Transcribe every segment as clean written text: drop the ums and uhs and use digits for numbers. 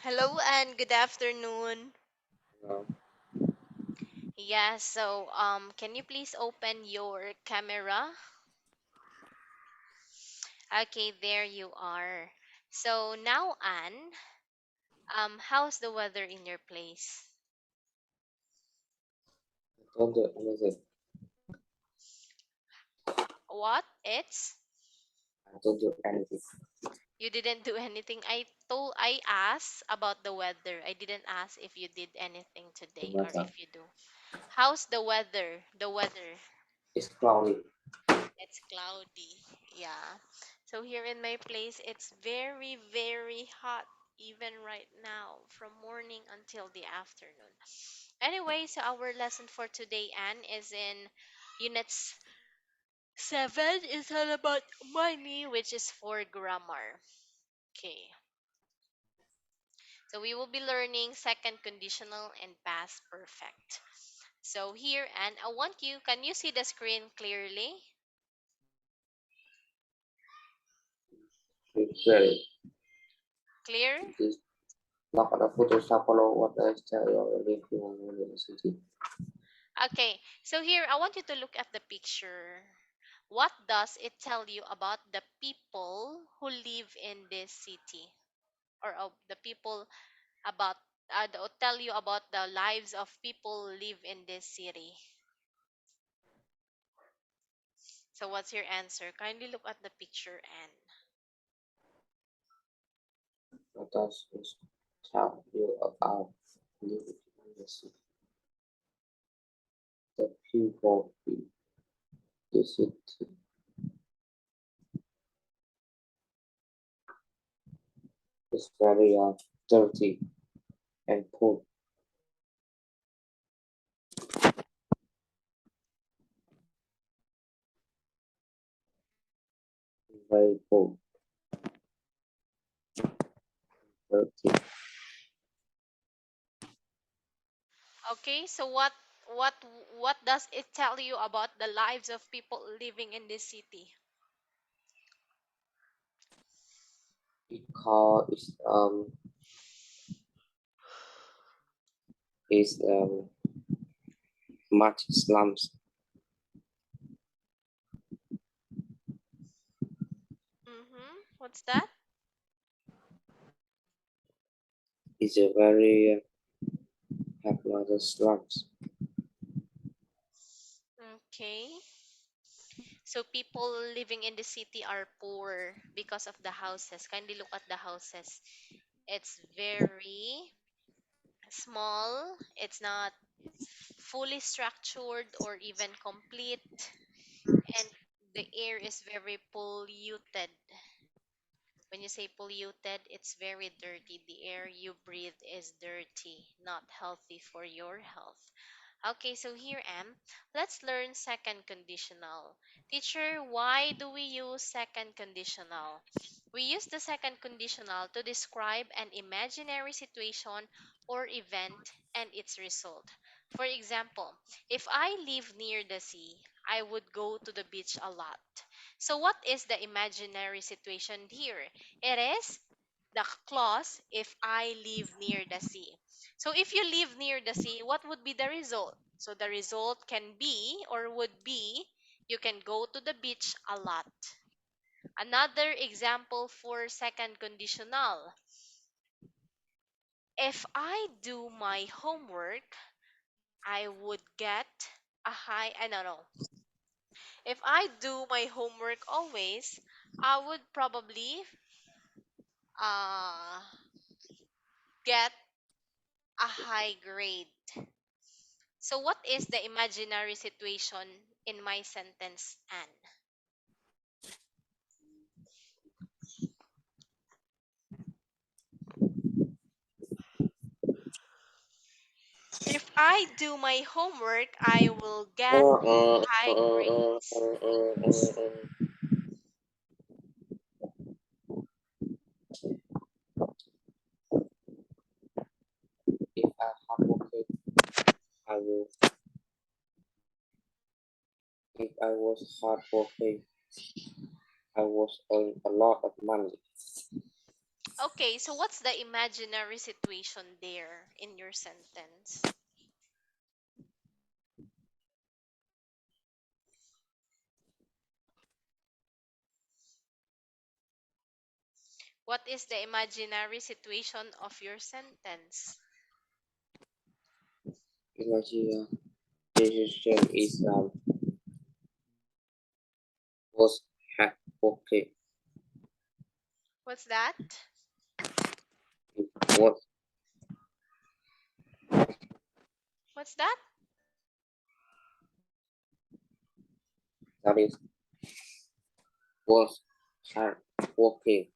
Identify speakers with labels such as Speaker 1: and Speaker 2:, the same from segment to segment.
Speaker 1: Hello and good afternoon.
Speaker 2: Uh,
Speaker 1: Yeah, so can you please open your camera? Okay, there you are. So now Anne, how's the weather in your place?
Speaker 2: don't do anything.
Speaker 1: What? It's
Speaker 2: I don't do anything.
Speaker 1: you didn't do anything. I asked about the weather. I didn't ask if you did anything
Speaker 2: No
Speaker 1: today or
Speaker 2: matter.
Speaker 1: if you do. How's the weather? The weather.
Speaker 2: It's cloudy.
Speaker 1: It's cloudy. Yeah. So here in my place, it's very, very hot, even right now, from morning until the afternoon. Anyway, so our lesson for today, Anne, is in units 7. It's all about money, which is for grammar. Okay. So we will be learning second conditional and past perfect. So here, Anne, can you see the screen clearly?
Speaker 2: It's very.
Speaker 1: Clear?
Speaker 2: This look at the photos follow what I tell you already in university.
Speaker 1: Okay, so here I want you to look at the picture. What does it tell you about the people who live in this city, or the people about tell you about the lives of people who live in this city? So what's your answer? Kindly look at the picture and
Speaker 2: What does it tell you about living in the city? The people in the city is very dirty and poor. Very poor, dirty.
Speaker 1: okay. So what what does it tell you about the lives of people living in this city?
Speaker 2: Because is much slums.
Speaker 1: Mm-hmm. What's that?
Speaker 2: Is a very have lot of slums.
Speaker 1: Okay. So people living in the city are poor because of the houses. Kindly look at the houses. It's very small. It's not fully structured or even complete. And the air is very polluted. When you say polluted, it's very dirty. The air you breathe is dirty, not healthy for your health. Okay, so here am. Let's learn second conditional. Teacher, why do we use second conditional? We use the second conditional to describe an imaginary situation or event and its result. For example, if I live near the sea, I would go to the beach a lot. So, what is the imaginary situation here? It is the clause if I live near the sea. So if you live near the sea, what would be the result? So the result can be or would be you can go to the beach a lot. Another example for second conditional. If I do my homework, I would get a high, I don't know. If I do my homework always, I would probably uh, get a high grade. So, what is the imaginary situation in my sentence, Anne? If I do my homework, I will get high grades.
Speaker 2: If I hardworking, I will. If I was hardworking, I was earning a lot of money.
Speaker 1: Okay, so what's the imaginary situation there in your sentence? What is the imaginary situation of your sentence?
Speaker 2: Imagine decision is was had okay.
Speaker 1: What's that?
Speaker 2: What
Speaker 1: What's that?
Speaker 2: that is was hard working.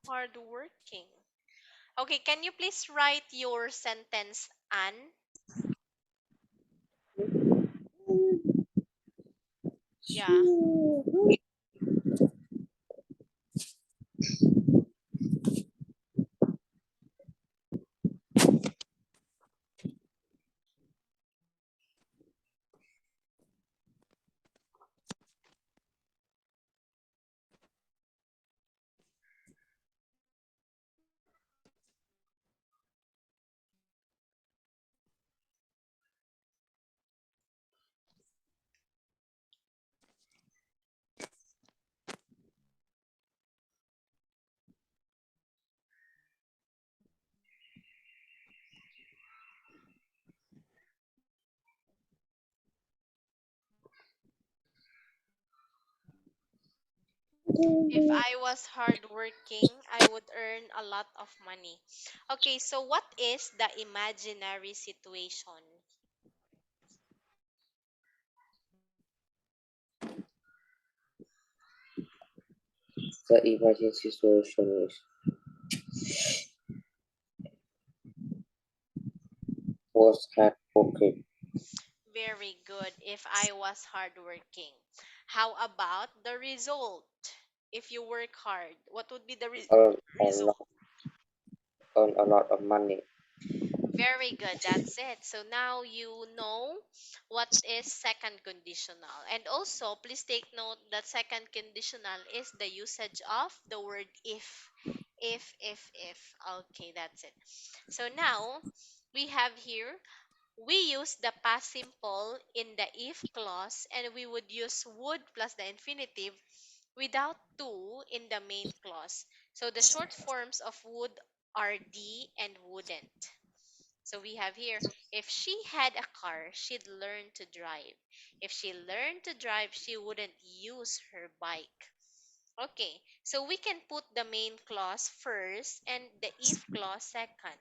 Speaker 1: Hardworking. Okay, can you please write your sentence, Anne? Yeah. If I was hardworking, I would earn a lot of money. Okay, so what is the imaginary situation?
Speaker 2: The emergency situation is was had okay.
Speaker 1: Very good. If I was hardworking. How about the result? If you work hard, what would be the
Speaker 2: Earn a
Speaker 1: result?
Speaker 2: lot earn a lot of money.
Speaker 1: Very good. That's it. So now you know what is second conditional. And also, please take note that second conditional is the usage of the word if. If. Okay, that's it. So now we have here, we use the past simple in the if clause, and we would use would plus the infinitive without to in the main clause. So the short forms of would are D and wouldn't. So we have here, if she had a car, she'd learn to drive. If she learned to drive, she wouldn't use her bike. Okay, so we can put the main clause first and the if clause second.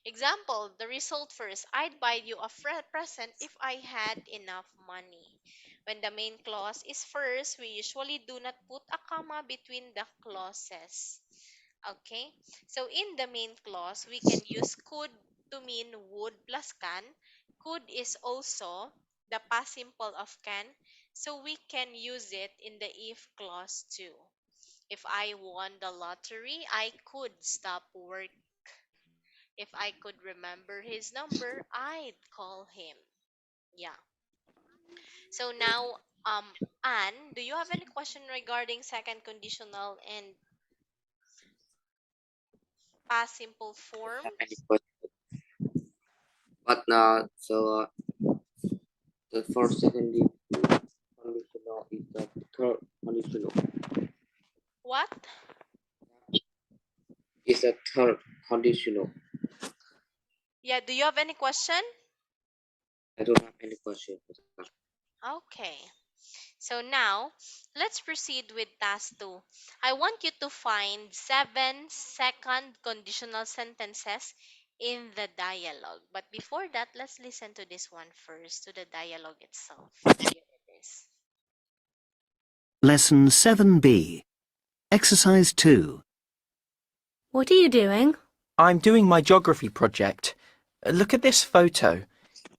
Speaker 1: Example, the result first. I'd buy you a present if I had enough money. When the main clause is first, we usually do not put a comma between the clauses. Okay, so in the main clause, we can use could to mean would plus can. Could is also the past simple of can, so we can use it in the if clause too. If I won the lottery, I could stop work. If I could remember his number, I'd call him. Yeah. So now, Anne, do you have any question regarding second conditional and past simple
Speaker 2: Have any
Speaker 1: forms?
Speaker 2: question? But now, the first second conditional is the third conditional.
Speaker 1: What?
Speaker 2: Is a third conditional.
Speaker 1: Yeah, do you have any question?
Speaker 2: I don't have any question for that.
Speaker 1: Okay. So now, let's proceed with task 2. I want you to find 7 second conditional sentences in the dialogue. But before that, let's listen to this one first, to the dialogue itself. Here it is.
Speaker 3: Lesson 7B. Exercise 2.
Speaker 4: What are you doing?
Speaker 5: I'm doing my geography project. Look at this photo.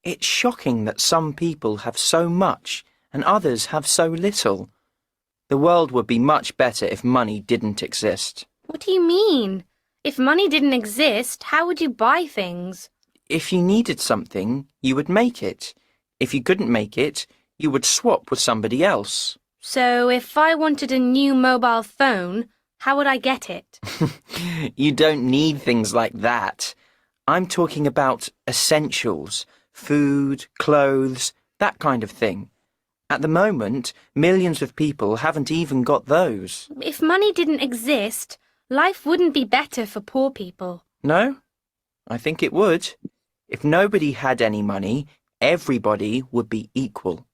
Speaker 5: It's shocking that some people have so much and others have so little. The world would be much better if money didn't exist.
Speaker 4: What do you mean? If money didn't exist, how would you buy things?
Speaker 5: If you needed something, you would make it. If you couldn't make it, you would swap with somebody else.
Speaker 4: So if I wanted a new mobile phone, How would I get it?
Speaker 5: You don't need things like that. I'm talking about essentials, food, clothes, that kind of thing. At the moment, millions of people haven't even got those.
Speaker 4: If money didn't exist, life wouldn't be better for poor people.
Speaker 5: No? I think it would. If nobody had any money, everybody would be equal.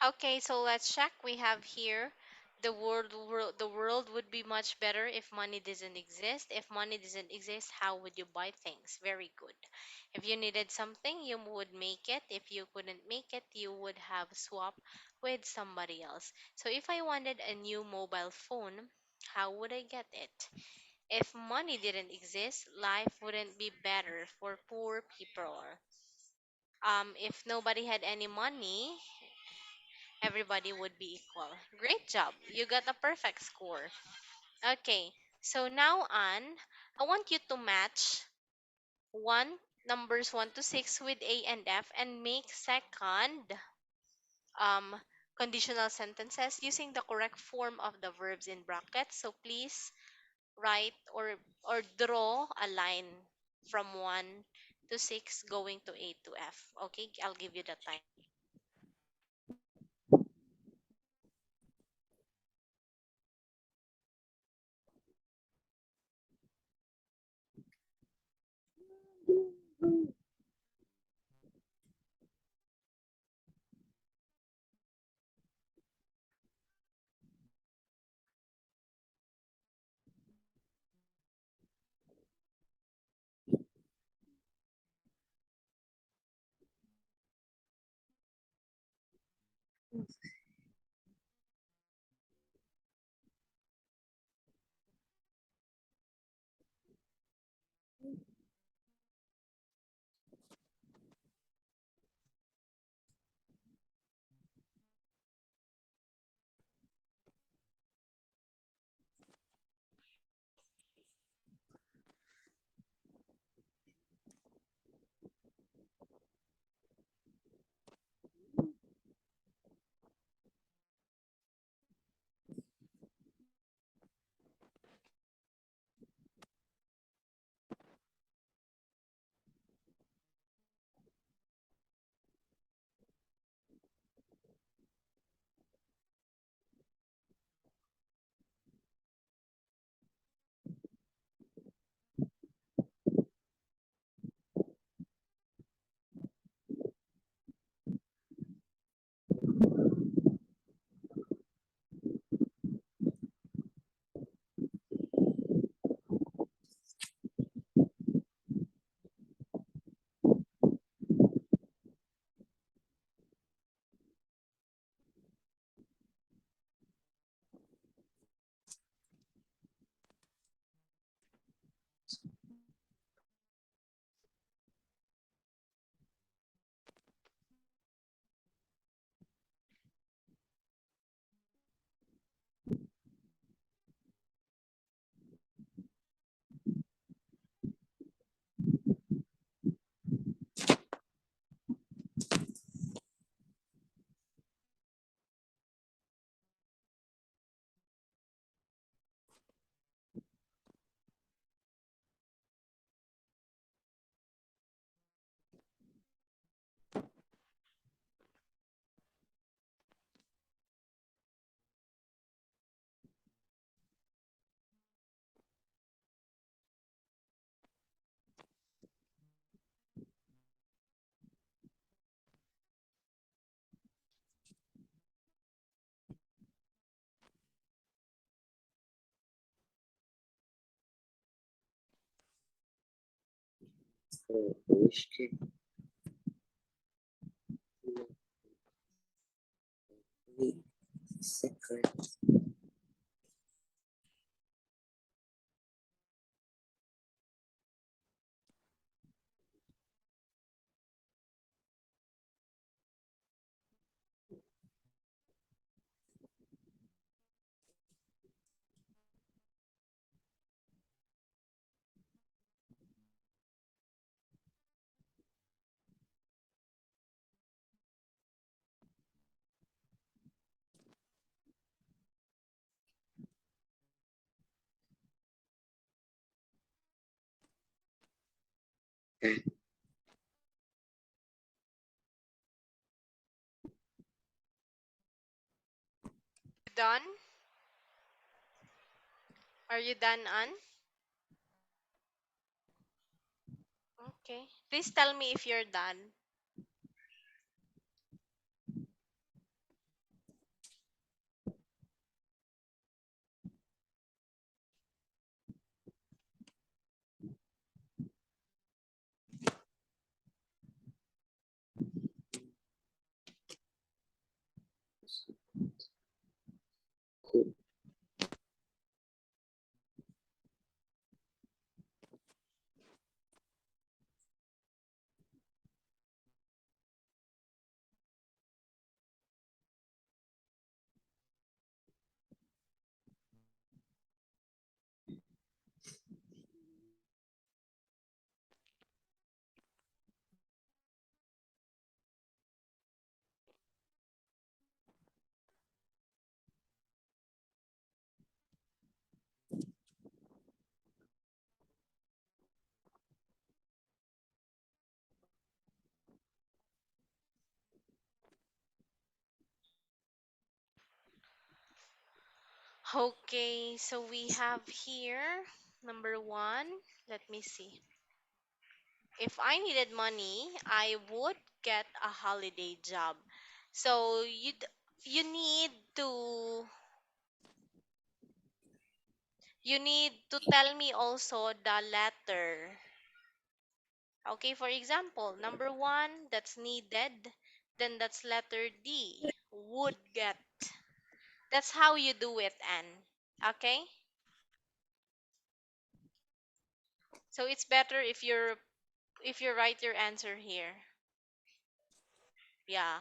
Speaker 1: Okay, so let's check. We have here the world would be much better if money doesn't exist. If money doesn't exist, how would you buy things? Very good. If you needed something, you would make it. If you couldn't make it, you would have swap with somebody else. So if I wanted a new mobile phone, how would I get it? If money didn't exist, life wouldn't be better for poor people. If nobody had any money, everybody would be equal. Great job. You got a perfect score. Okay. So now on, I want you to match one numbers 1 to 6 with A and F and make second um conditional sentences using the correct form of the verbs in brackets. So please write or draw a line from 1 to 6 going to A to F. Okay? I'll give you the time.
Speaker 2: for wish cake. Wait, secret.
Speaker 1: Done? Are you done, Anne? Okay. Please tell me if you're done.
Speaker 2: Cool.
Speaker 1: Okay, so we have here number one. Let me see. If I needed money, I would get a holiday job. So you need to tell me also the letter. Okay, for example, number one, that's needed. Then that's letter D, would get. That's how you do it, Anne. Okay? So it's better if you write your answer here. Yeah.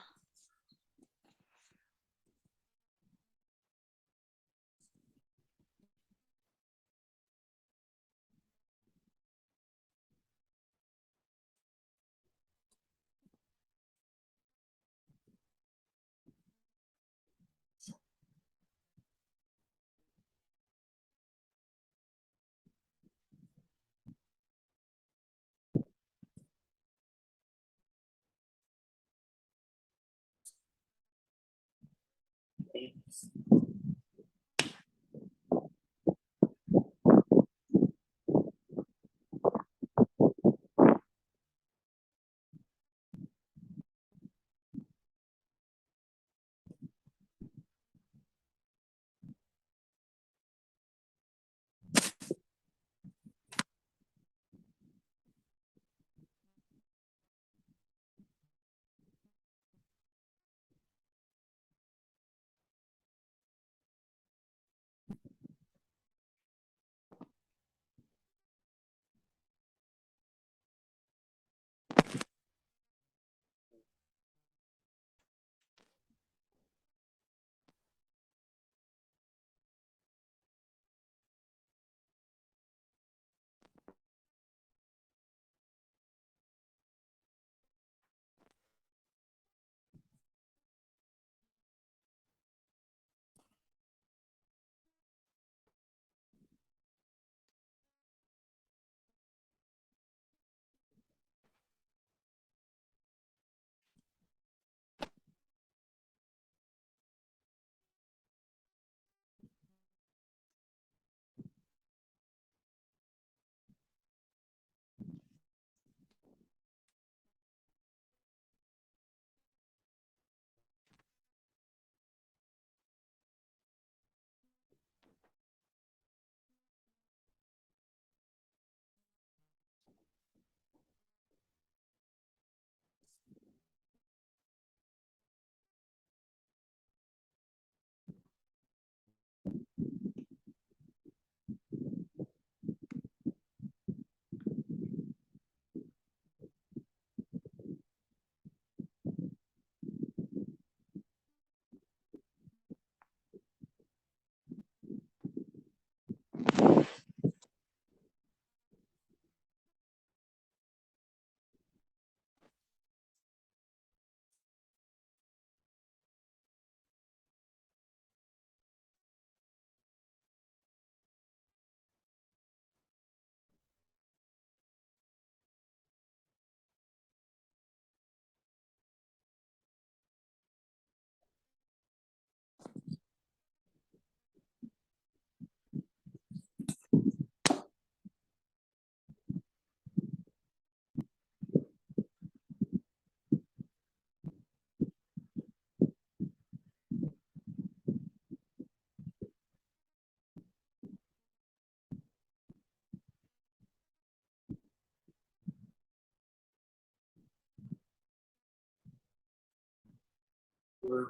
Speaker 2: Well,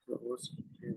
Speaker 2: what was it?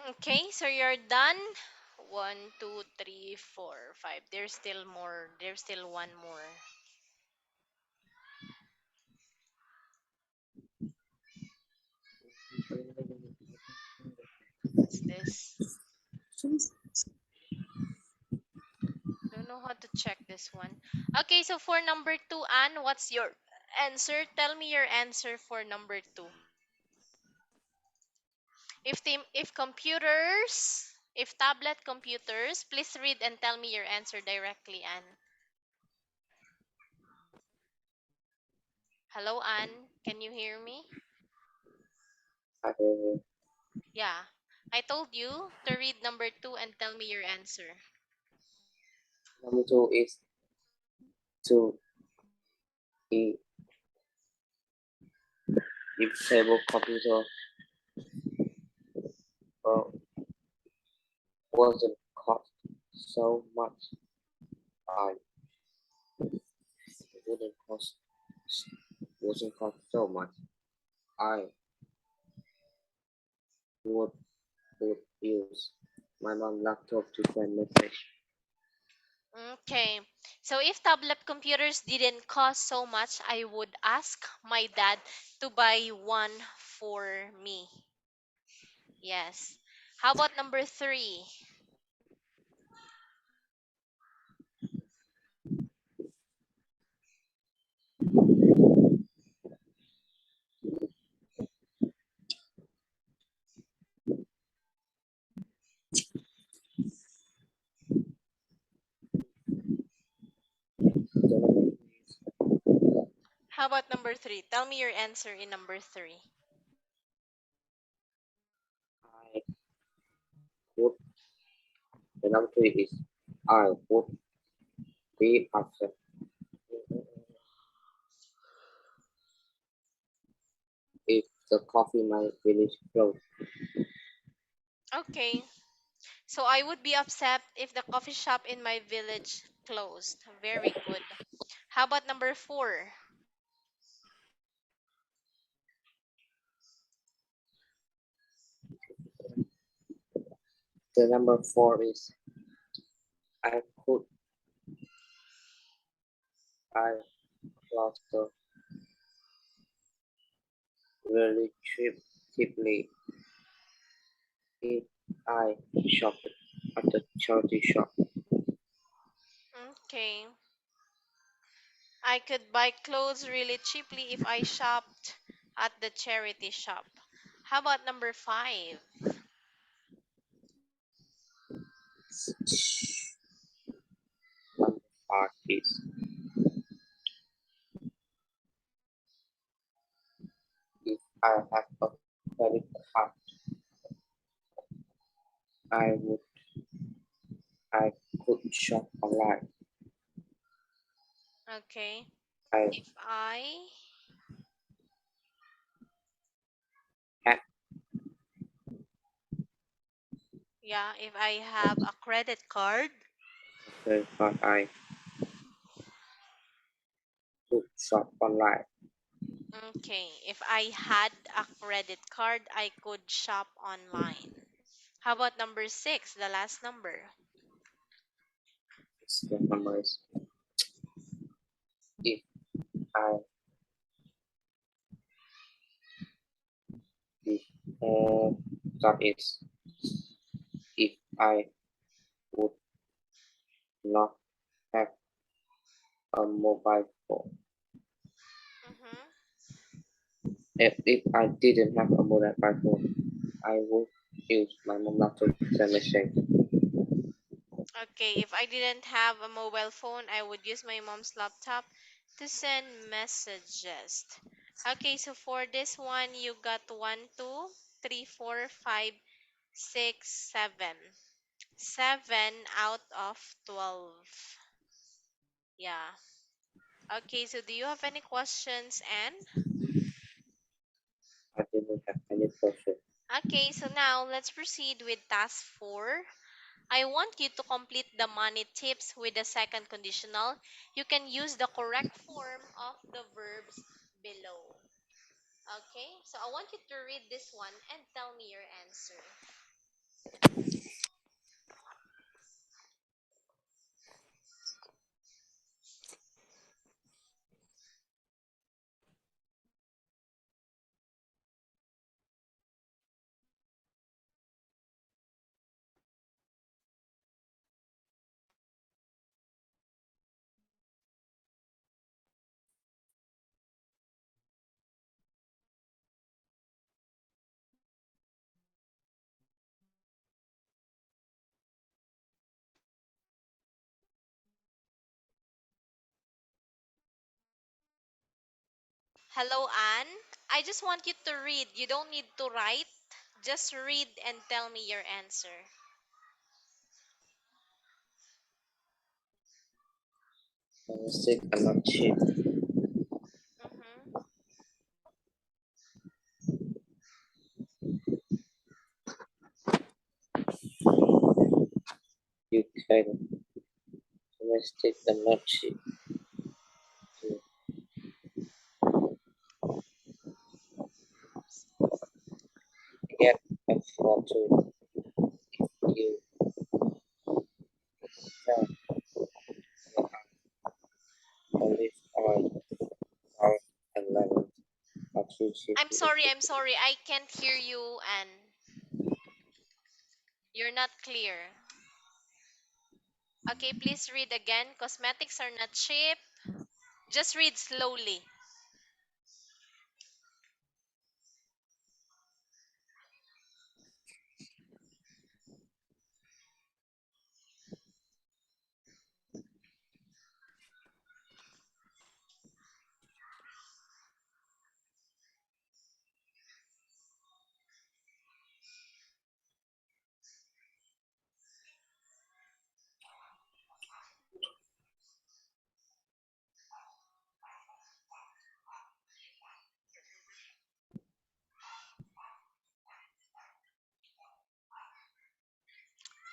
Speaker 1: Okay, so you're done. One, two, three, four, five. There's still more. There's still one more. What's this? Don't know how to check this one. Okay, so for number two, Anne, what's your answer? Tell me your answer for number two. If computers, if tablet computers, please read and tell me your answer directly, Anne. Hello, Anne. Can you hear me?
Speaker 2: I hear
Speaker 1: Yeah. I told you to read number two and tell me your answer.
Speaker 2: number two is to a disable computer uh, wasn't cost so much. I wouldn't cost wasn't cost so much. I would would use my mom laptop to send message.
Speaker 1: Okay. So if tablet computers didn't cost so much, I would ask my dad to buy one for me. Yes. How about number three?
Speaker 2: Then
Speaker 1: How about number three? Tell me your answer in number three.
Speaker 2: I would the number three is I would be upset if the coffee my village closed.
Speaker 1: Okay. So I would be upset if the coffee shop in my village closed. Very good. How about number four?
Speaker 2: The number four is I could buy closer really cheaply if I shopped at the charity shop.
Speaker 1: Okay. I could buy clothes really cheaply if I shopped at the charity shop. How about number five?
Speaker 2: Number five is if I have a credit card, I would I could shop online.
Speaker 1: Okay.
Speaker 2: I
Speaker 1: If I,
Speaker 2: had
Speaker 1: yeah, if I have a credit card,
Speaker 2: a credit card, I could shop online.
Speaker 1: okay. If I had a credit card, I could shop online. How about number six, the last number?
Speaker 2: The number is if I if that is if I would not have a mobile phone.
Speaker 1: Mm-hmm.
Speaker 2: If I didn't have a mobile phone, I would use my mom laptop to send message.
Speaker 1: Okay, if I didn't have a mobile phone, I would use my mom's laptop to send messages. Okay, so for this one, you got 1, 2, 3, 4, 5, 6, 7. 7 out of 12. Yeah. Okay, so do you have any questions, Anne?
Speaker 2: I didn't have any question.
Speaker 1: Okay, so now let's proceed with task 4. I want you to complete the money tips with the second conditional. You can use the correct form of the verbs below. Okay, so I want you to read this one and tell me your answer. Hello, Anne. I just want you to read. You don't need to write. Just read and tell me your answer.
Speaker 2: Mistake and not cheap.
Speaker 1: Mm-hmm.
Speaker 2: You can mistake and not cheap. You get a photo. You have olive oil or and lemon. Not too cheap.
Speaker 1: I'm sorry. I can't hear you, Anne. You're not clear. Okay, please read again. Cosmetics are not cheap. Just read slowly.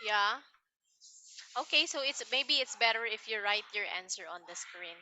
Speaker 1: Yeah. Okay, so it's better if you write your answer on the screen.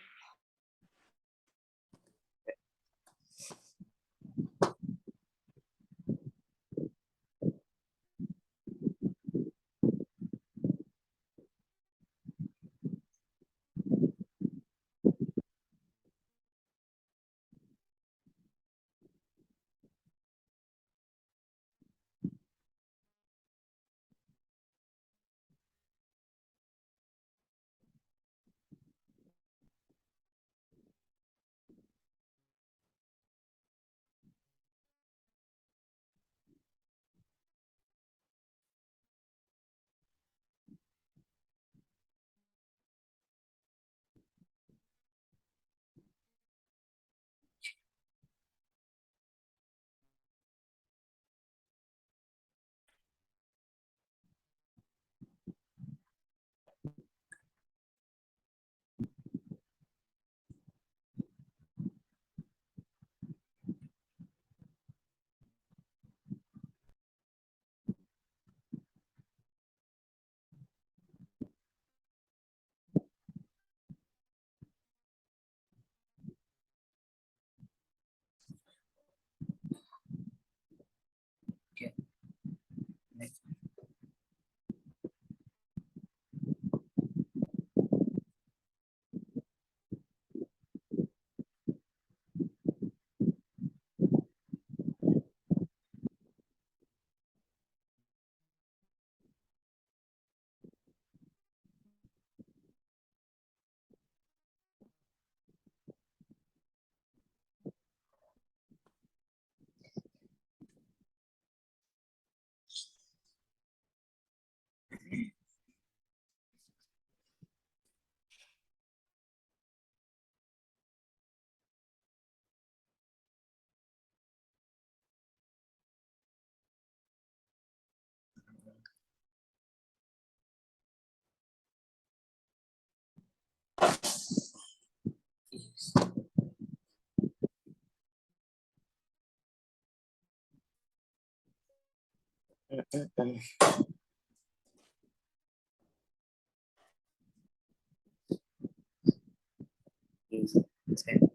Speaker 2: Is 10.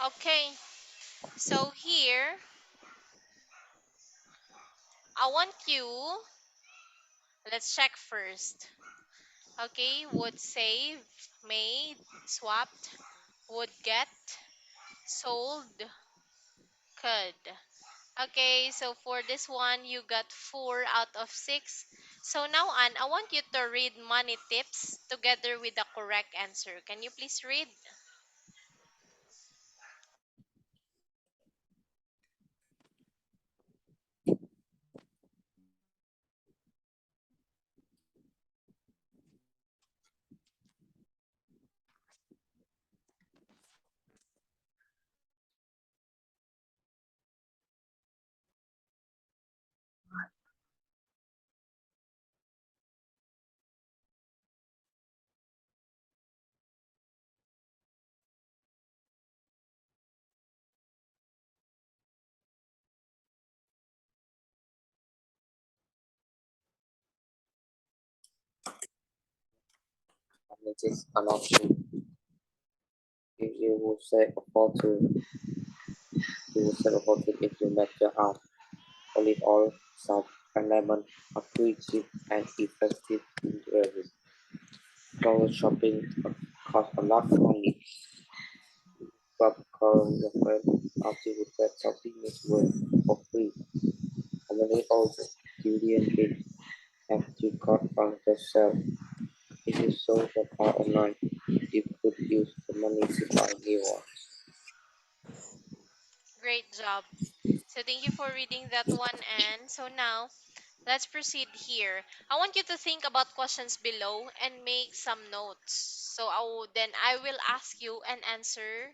Speaker 1: Okay, so here I want you, let's check first. Okay, would save, made, swapped, would get, sold, could. Okay, so for this one, you got 4 out of 6. So now, Anne, I want you to read money tips together with the correct answer. Can you please read?
Speaker 2: And it is an option. If you would say a fortune, you would say a fortune if you met your heart. Olive oil, salt, and lemon are quick, cheap, and effective ingredients. Flower shopping costs a lot of money, but calling your friend after you get something is worth for free. And then also, beauty and gift have to cut on yourself. If you sold your car online, you could use the money to buy new one.
Speaker 1: Great job. So thank you for reading that one, Anne. So now, let's proceed here. I want you to think about questions below and make some notes. So then I will ask you and answer.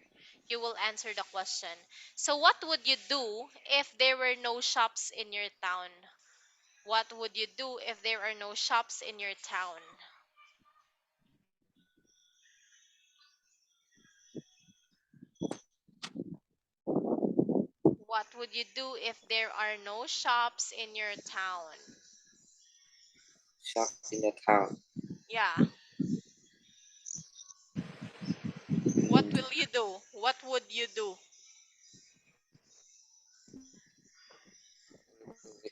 Speaker 1: You will answer the question. So what would you do if there were no shops in your town? What would you do if there are no shops in your town? What would you do if there are no shops in your town?
Speaker 2: Shops in the town.
Speaker 1: Yeah. What will you do? What would you do?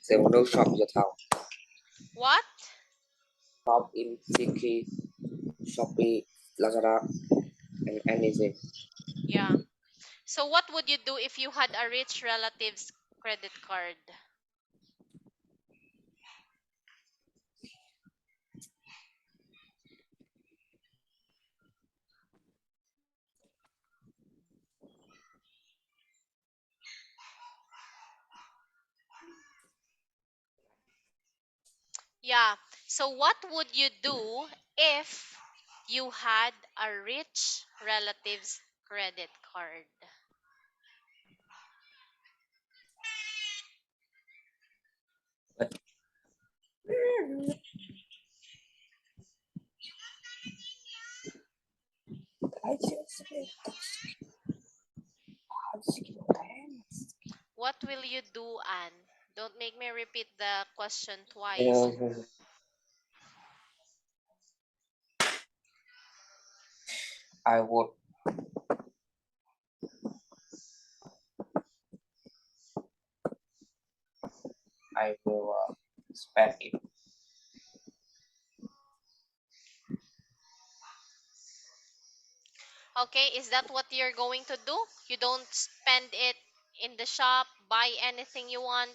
Speaker 2: There were no shop in your town.
Speaker 1: What?
Speaker 2: Shop in Tiki, Shopee, Lazada, and anything.
Speaker 1: Yeah. So what would you do if you had a rich relative's credit card? Yeah. So what would you do if you had a rich relative's credit card?
Speaker 2: But I just
Speaker 1: What will you do, Anne? Don't make me repeat the question twice.
Speaker 2: I would I will spend it.
Speaker 1: Okay, is that what you're going to do? You don't spend it in the shop, buy anything you want?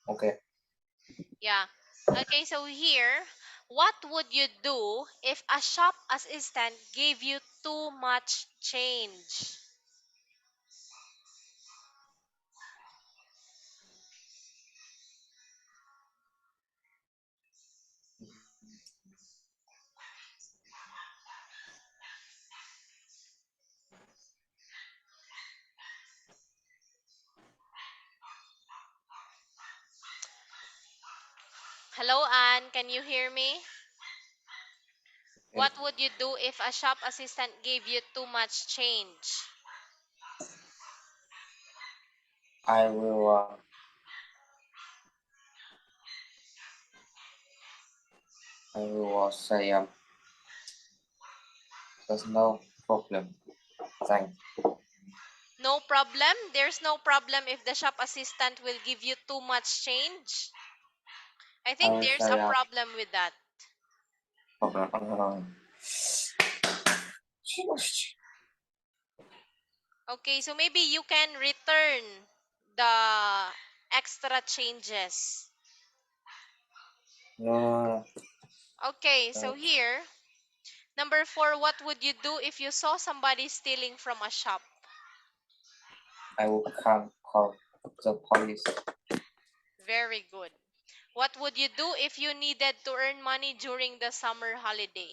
Speaker 2: Okay,
Speaker 1: Yeah. Okay, so here, what would you do if a shop assistant gave you too much change? Hello, Anne, can you hear me?
Speaker 2: okay.
Speaker 1: What would you do if a shop assistant gave you too much change?
Speaker 2: I will say there's no problem. Thanks.
Speaker 1: No problem. There's no problem if the shop assistant will give you too much change. I
Speaker 2: I
Speaker 1: think
Speaker 2: will
Speaker 1: there's
Speaker 2: say
Speaker 1: a problem with that.
Speaker 2: problem.
Speaker 1: Okay, so maybe you can return the extra changes.
Speaker 2: No,
Speaker 1: Okay, so
Speaker 2: no,
Speaker 1: here, number 4, what would you do if you saw somebody stealing from a shop?
Speaker 2: I will come call the police.
Speaker 1: Very good. What would you do if you needed to earn money during the summer holiday?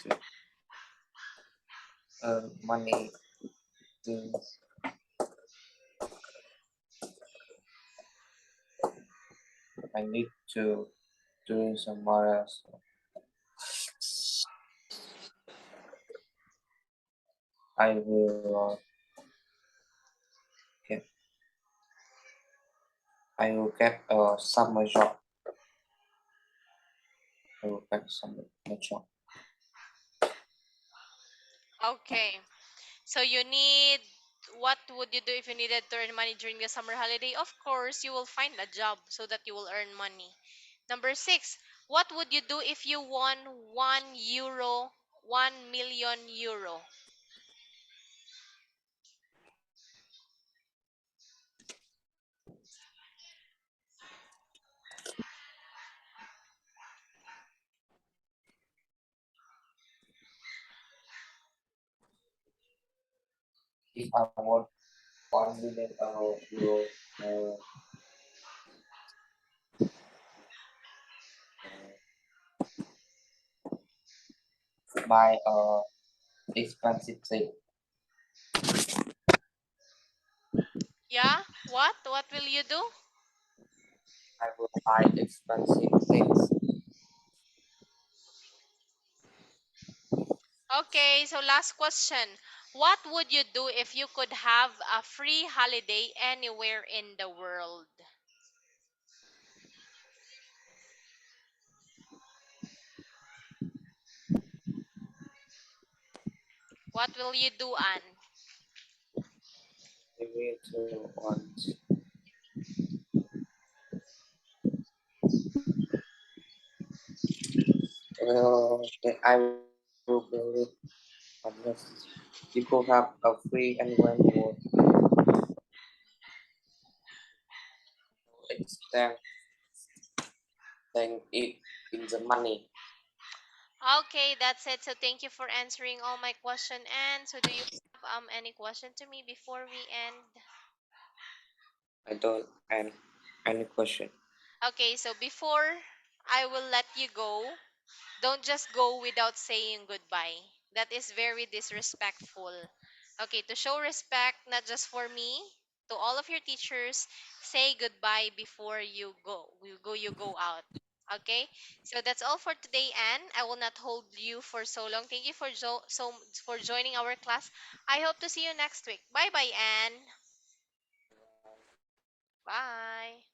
Speaker 2: To earn money. To, I need to do some more. I will get. I will get a summer job. I will get a summer job.
Speaker 1: Okay. So you need what would you do if you needed to earn money during the summer holiday? Of course, you will find a job so that you will earn money. Number 6, what would you do if you won 1 euro, 1 million euro?
Speaker 2: If I want 1 million euro, buy expensive thing.
Speaker 1: Yeah? What? What will you do?
Speaker 2: I will buy expensive things.
Speaker 1: Okay, so last question. What would you do if you could have a free holiday anywhere in the world? What will you do, Anne?
Speaker 2: Maybe to want. Well, then I will build it unless people have a free and when more extend than it in the money.
Speaker 1: Okay, that's it. So thank you for answering all my question. And so do you have any question to me before we end?
Speaker 2: I don't and any question.
Speaker 1: Okay, so before I will let you go, don't just go without saying goodbye. That is very disrespectful. Okay, to show respect not just for me, to all of your teachers, say goodbye before you go. You go out. Okay? So that's all for today, Anne. I will not hold you for so long. Thank you for for joining our class. I hope to see you next week. Bye-bye, Anne. Bye.